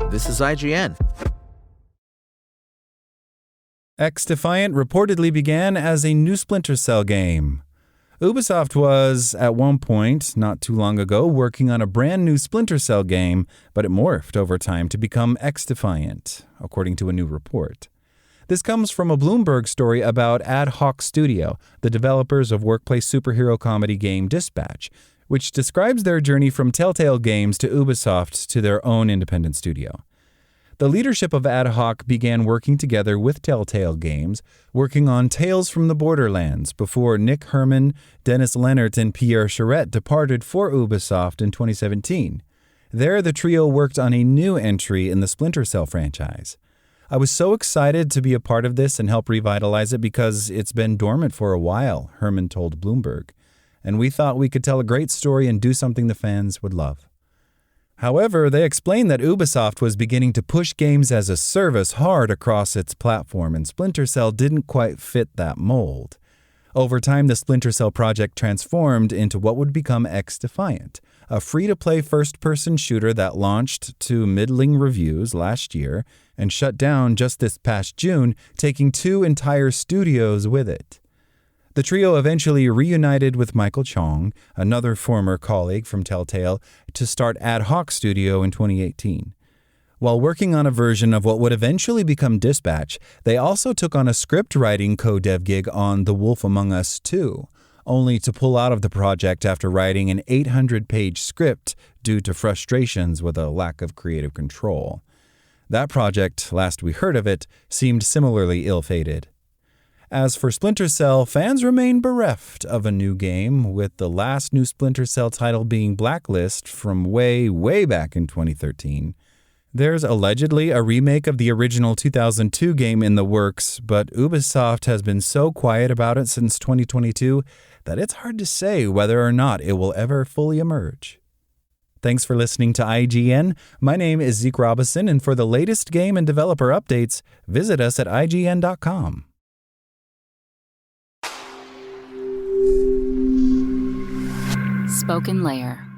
This is IGN. XDefiant reportedly began as a new Splinter Cell game. Ubisoft was, at one point, not too long ago, working on a brand new Splinter Cell game, but it morphed over time to become XDefiant, according to a new report. This comes from a Bloomberg story about Ad Hoc Studio, the developers of workplace superhero comedy game Dispatch, which describes their journey from Telltale Games to Ubisoft to their own independent studio. The leadership of Ad Hoc began working together with Telltale Games, working on Tales from the Borderlands before Nick Herman, Dennis Lennart, and Pierre Charette departed for Ubisoft in 2017. There, the trio worked on a new entry in the Splinter Cell franchise. I was so excited to be a part of this and help revitalize it because it's been dormant for a while, Herman told Bloomberg. And we thought we could tell a great story and do something the fans would love. However, they explained that Ubisoft was beginning to push games as a service hard across its platform, and Splinter Cell didn't quite fit that mold. Over time, the Splinter Cell project transformed into what would become XDefiant, a free-to-play first-person shooter that launched to middling reviews last year and shut down just this past June, taking 2 entire studios with it. The trio eventually reunited with Michael Chong, another former colleague from Telltale, to start Ad Hoc Studio in 2018. While working on a version of what would eventually become Dispatch, they also took on a script writing co-dev gig on The Wolf Among Us 2, only to pull out of the project after writing an 800-page script due to frustrations with a lack of creative control. That project, last we heard of it, seemed similarly ill-fated. As for Splinter Cell, fans remain bereft of a new game, with the last new Splinter Cell title being Blacklist from way back in 2013. There's allegedly a remake of the original 2002 game in the works, but Ubisoft has been so quiet about it since 2022 that it's hard to say whether or not it will ever fully emerge. Thanks for listening to IGN. My name is Zeke Robison, and for the latest game and developer updates, visit us at IGN.com. Spoken Layer.